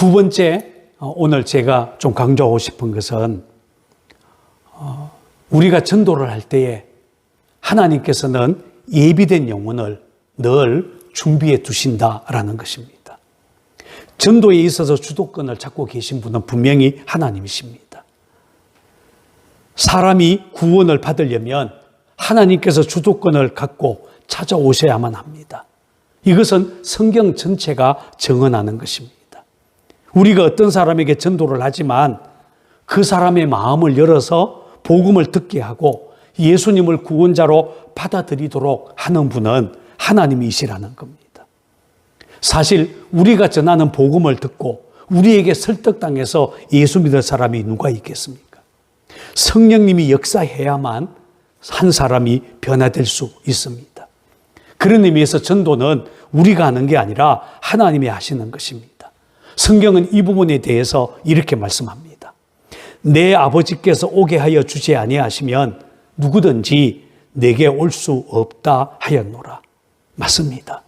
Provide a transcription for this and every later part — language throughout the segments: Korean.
두 번째, 오늘 제가 좀 강조하고 싶은 것은 우리가 전도를 할 때에 하나님께서는 예비된 영혼을 늘 준비해 두신다라는 것입니다. 전도에 있어서 주도권을 잡고 계신 분은 분명히 하나님이십니다. 사람이 구원을 받으려면 하나님께서 주도권을 갖고 찾아오셔야만 합니다. 이것은 성경 전체가 증언하는 것입니다. 우리가 어떤 사람에게 전도를 하지만 그 사람의 마음을 열어서 복음을 듣게 하고 예수님을 구원자로 받아들이도록 하는 분은 하나님이시라는 겁니다. 사실 우리가 전하는 복음을 듣고 우리에게 설득당해서 예수 믿을 사람이 누가 있겠습니까? 성령님이 역사해야만 한 사람이 변화될 수 있습니다. 그런 의미에서 전도는 우리가 하는 게 아니라 하나님이 하시는 것입니다. 성경은 이 부분에 대해서 이렇게 말씀합니다. 내 아버지께서 오게 하여 주지 아니하시면 누구든지 내게 올 수 없다 하였노라. 맞습니다.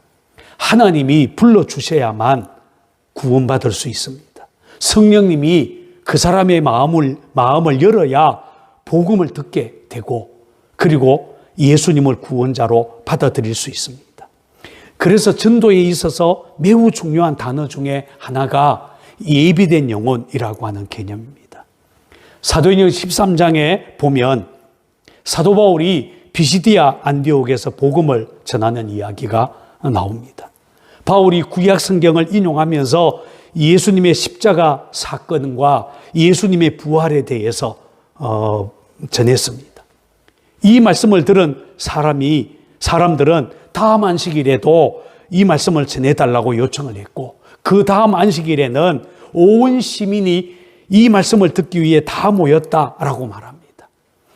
하나님이 불러주셔야만 구원받을 수 있습니다. 성령님이 그 사람의 마음을 열어야 복음을 듣게 되고 그리고 예수님을 구원자로 받아들일 수 있습니다. 그래서 전도에 있어서 매우 중요한 단어 중에 하나가 예비된 영혼이라고 하는 개념입니다. 사도행전 13장에 보면 사도 바울이 비시디아 안디옥에서 복음을 전하는 이야기가 나옵니다. 바울이 구약 성경을 인용하면서 예수님의 십자가 사건과 예수님의 부활에 대해서 전했습니다. 이 말씀을 들은 사람들은 다음 안식일에도 이 말씀을 전해달라고 요청을 했고 그 다음 안식일에는 온 시민이 이 말씀을 듣기 위해 다 모였다라고 말합니다.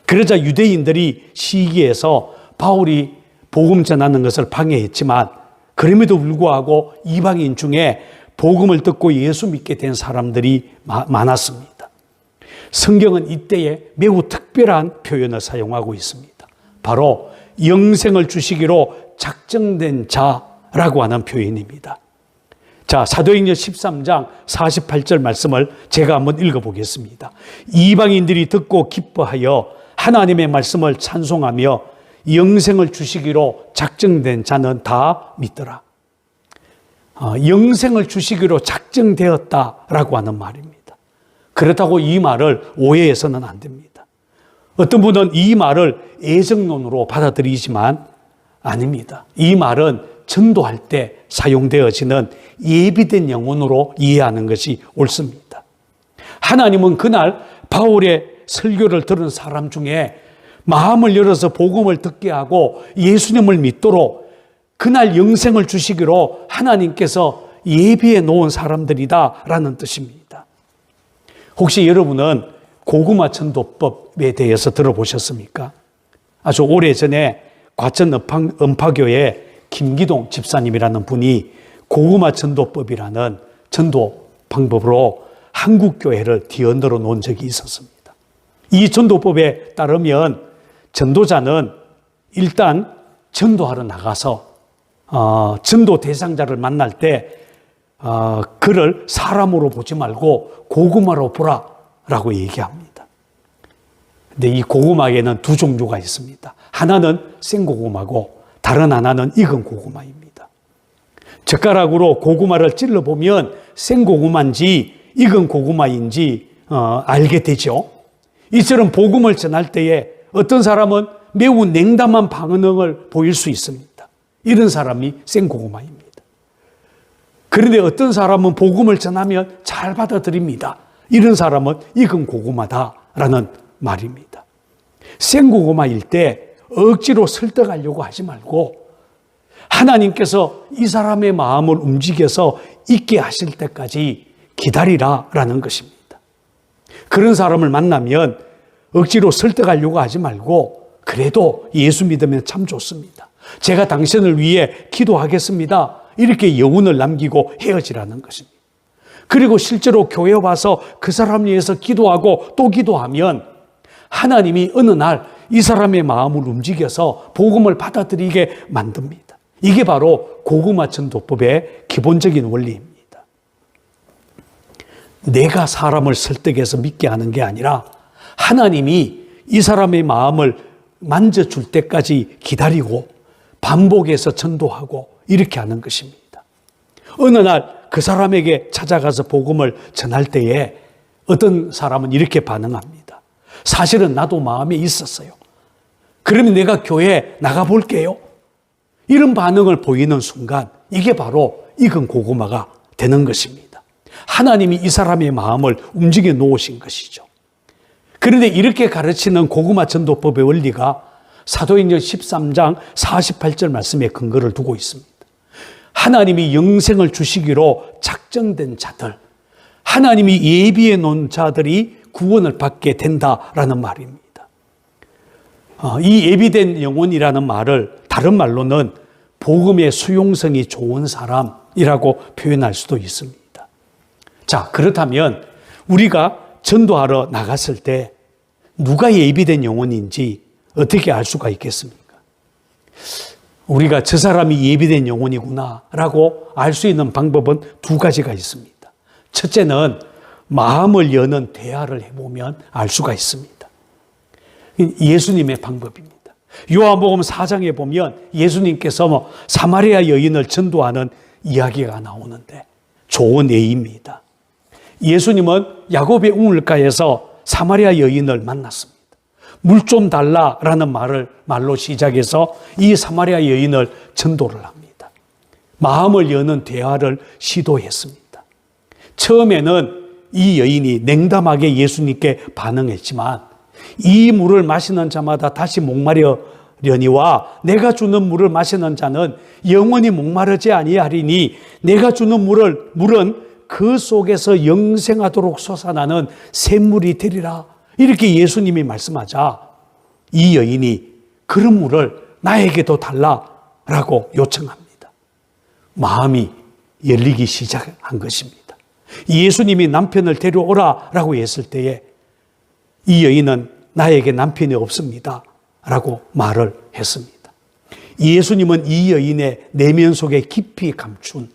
그러자 유대인들이 시기해서 바울이 복음 전하는 것을 방해했지만 그럼에도 불구하고 이방인 중에 복음을 듣고 예수 믿게 된 사람들이 많았습니다. 성경은 이때에 매우 특별한 표현을 사용하고 있습니다. 바로 영생을 주시기로 작정된 자라고 하는 표현입니다. 자, 사도행전 13장 48절 말씀을 제가 한번 읽어보겠습니다. 이방인들이 듣고 기뻐하여 하나님의 말씀을 찬송하며 영생을 주시기로 작정된 자는 다 믿더라. 영생을 주시기로 작정되었다라고 하는 말입니다. 그렇다고 이 말을 오해해서는 안 됩니다. 어떤 분은 이 말을 애정론으로 받아들이지만 아닙니다. 이 말은 전도할 때 사용되어지는 예비된 영혼으로 이해하는 것이 옳습니다. 하나님은 그날 바울의 설교를 들은 사람 중에 마음을 열어서 복음을 듣게 하고 예수님을 믿도록 그날 영생을 주시기로 하나님께서 예비해 놓은 사람들이다라는 뜻입니다. 혹시 여러분은 고구마 전도법에 대해서 들어보셨습니까? 아주 오래전에 과천 음파교회 김기동 집사님이라는 분이 고구마 전도법이라는 전도 방법으로 한국교회를 뒤흔들어 놓은 적이 있었습니다. 이 전도법에 따르면 전도자는 일단 전도하러 나가서 전도 대상자를 만날 때 그를 사람으로 보지 말고 고구마로 보라라고 얘기합니다. 근데 이 고구마에는 두 종류가 있습니다. 하나는 생고구마고 다른 하나는 익은 고구마입니다. 젓가락으로 고구마를 찔러보면 생고구마인지 익은 고구마인지 알게 되죠. 이처럼 복음을 전할 때에 어떤 사람은 매우 냉담한 반응을 보일 수 있습니다. 이런 사람이 생고구마입니다. 그런데 어떤 사람은 복음을 전하면 잘 받아들입니다. 이런 사람은 익은 고구마다라는 말입니다. 생고구마일 때 억지로 설득하려고 하지 말고 하나님께서 이 사람의 마음을 움직여서 있게 하실 때까지 기다리라라는 것입니다. 그런 사람을 만나면 억지로 설득하려고 하지 말고 그래도 예수 믿으면 참 좋습니다. 제가 당신을 위해 기도하겠습니다. 이렇게 여운을 남기고 헤어지라는 것입니다. 그리고 실제로 교회 와서 그 사람을 위해서 기도하고 또 기도하면 하나님이 어느 날 이 사람의 마음을 움직여서 복음을 받아들이게 만듭니다. 이게 바로 고구마 전도법의 기본적인 원리입니다. 내가 사람을 설득해서 믿게 하는 게 아니라 하나님이 이 사람의 마음을 만져줄 때까지 기다리고 반복해서 전도하고 이렇게 하는 것입니다. 어느 날 그 사람에게 찾아가서 복음을 전할 때에 어떤 사람은 이렇게 반응합니다. 사실은 나도 마음에 있었어요. 그러면 내가 교회에 나가볼게요. 이런 반응을 보이는 순간 이게 바로 익은 고구마가 되는 것입니다. 하나님이 이 사람의 마음을 움직여 놓으신 것이죠. 그런데 이렇게 가르치는 고구마 전도법의 원리가 사도행전 13장 48절 말씀에 근거를 두고 있습니다. 하나님이 영생을 주시기로 작정된 자들, 하나님이 예비해 놓은 자들이 구원을 받게 된다라는 말입니다. 이 예비된 영혼이라는 말을 다른 말로는 복음의 수용성이 좋은 사람이라고 표현할 수도 있습니다. 자, 그렇다면 우리가 전도하러 나갔을 때 누가 예비된 영혼인지 어떻게 알 수가 있겠습니까? 우리가 저 사람이 예비된 영혼이구나 라고 알 수 있는 방법은 두 가지가 있습니다. 첫째는 마음을 여는 대화를 해보면 알 수가 있습니다. 예수님의 방법입니다. 요한복음 4장에 보면 예수님께서 사마리아 여인을 전도하는 이야기가 나오는데 좋은 예입니다. 예수님은 야곱의 우물가에서 사마리아 여인을 만났습니다. 물 좀 달라라는 말로 시작해서 이 사마리아 여인을 전도를 합니다. 마음을 여는 대화를 시도했습니다. 처음에는 이 여인이 냉담하게 예수님께 반응했지만 이 물을 마시는 자마다 다시 목마르려니와 내가 주는 물을 마시는 자는 영원히 목마르지 아니하리니 내가 주는 물은 그 속에서 영생하도록 솟아나는 샘물이 되리라. 이렇게 예수님이 말씀하자 이 여인이 그런 물을 나에게도 달라라고 요청합니다. 마음이 열리기 시작한 것입니다. 예수님이 남편을 데려오라라고 했을 때에 이 여인은 나에게 남편이 없습니다 라고 말을 했습니다. 예수님은 이 여인의 내면 속에 깊이 감춘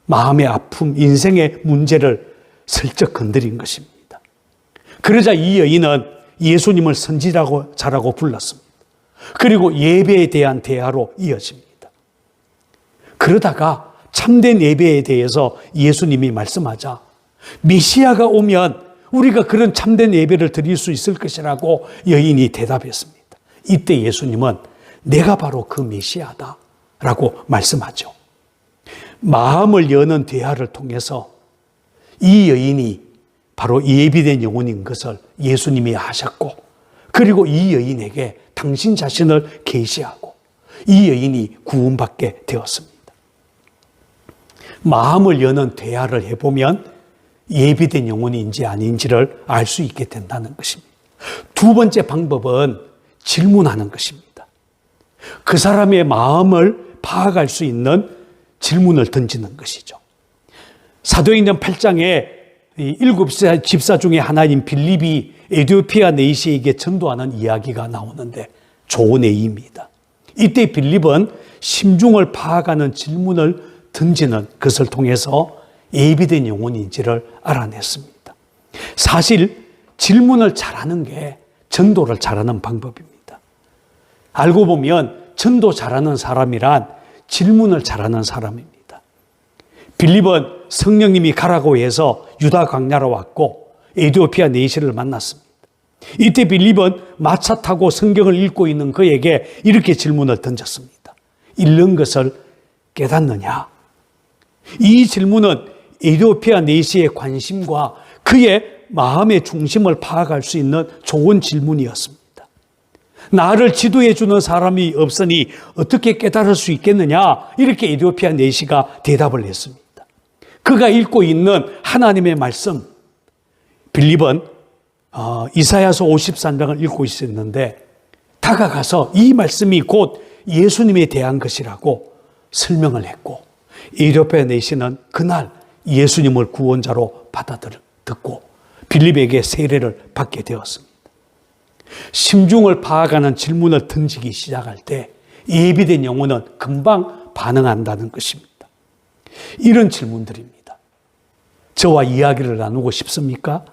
마음의 아픔, 인생의 문제를 슬쩍 건드린 것입니다. 그러자 이 여인은 예수님을 선지자라고 불렀습니다. 그리고 예배에 대한 대화로 이어집니다. 그러다가 참된 예배에 대해서 예수님이 말씀하자 메시아가 오면 우리가 그런 참된 예배를 드릴 수 있을 것이라고 여인이 대답했습니다. 이때 예수님은 내가 바로 그 메시아다 라고 말씀하죠. 마음을 여는 대화를 통해서 이 여인이 바로 예비된 영혼인 것을 예수님이 하셨고 그리고 이 여인에게 당신 자신을 계시하고 이 여인이 구원받게 되었습니다. 마음을 여는 대화를 해보면 예비된 영혼인지 아닌지를 알 수 있게 된다는 것입니다. 두 번째 방법은 질문하는 것입니다. 그 사람의 마음을 파악할 수 있는 질문을 던지는 것이죠. 사도행전 8장에 일곱 집사 중에 하나인 빌립이 에티오피아 내시에게 전도하는 이야기가 나오는데 좋은 예입니다. 이때 빌립은 심중을 파악하는 질문을 던지는 것을 통해서 예비된 영혼인지를 알아냈습니다. 사실 질문을 잘하는 게 전도를 잘하는 방법입니다. 알고 보면 전도 잘하는 사람이란 질문을 잘하는 사람입니다. 빌립은 성령님이 가라고 해서 유다 광야로 왔고 에티오피아 내시를 만났습니다. 이때 빌립은 마차 타고 성경을 읽고 있는 그에게 이렇게 질문을 던졌습니다. 읽는 것을 깨닫느냐? 이 질문은 에티오피아 내시의 관심과 그의 마음의 중심을 파악할 수 있는 좋은 질문이었습니다. 나를 지도해 주는 사람이 없으니 어떻게 깨달을 수 있겠느냐? 이렇게 에티오피아 내시가 대답을 했습니다. 그가 읽고 있는 하나님의 말씀, 빌립은 이사야서 53장을 읽고 있었는데 다가가서 이 말씀이 곧 예수님에 대한 것이라고 설명을 했고 에티오피아 내시는 그날 예수님을 구원자로 듣고 빌립에게 세례를 받게 되었습니다. 심중을 파악하는 질문을 던지기 시작할 때 예비된 영혼은 금방 반응한다는 것입니다. 이런 질문들입니다. 저와 이야기를 나누고 싶습니까?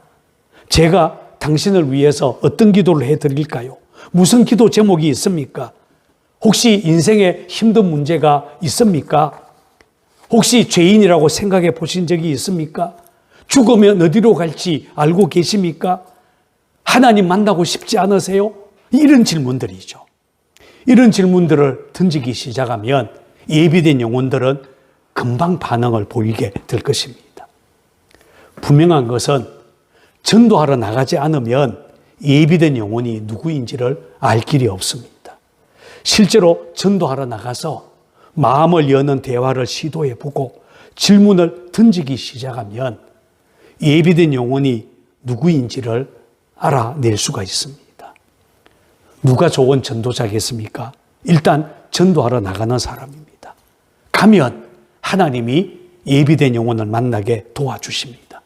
제가 당신을 위해서 어떤 기도를 해드릴까요? 무슨 기도 제목이 있습니까? 혹시 인생에 힘든 문제가 있습니까? 혹시 죄인이라고 생각해 보신 적이 있습니까? 죽으면 어디로 갈지 알고 계십니까? 하나님 만나고 싶지 않으세요? 이런 질문들이죠. 이런 질문들을 던지기 시작하면 예비된 영혼들은 금방 반응을 보이게 될 것입니다. 분명한 것은 전도하러 나가지 않으면 예비된 영혼이 누구인지를 알 길이 없습니다. 실제로 전도하러 나가서 마음을 여는 대화를 시도해보고 질문을 던지기 시작하면 예비된 영혼이 누구인지를 알아낼 수가 있습니다. 누가 좋은 전도자겠습니까? 일단 전도하러 나가는 사람입니다. 가면 하나님이 예비된 영혼을 만나게 도와주십니다.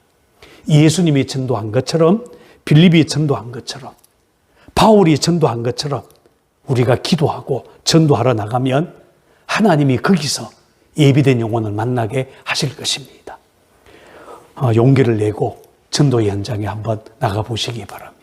예수님이 전도한 것처럼, 빌립이 전도한 것처럼, 바울이 전도한 것처럼 우리가 기도하고 전도하러 나가면 하나님이 거기서 예비된 영혼을 만나게 하실 것입니다. 용기를 내고 전도 현장에 한번 나가보시기 바랍니다.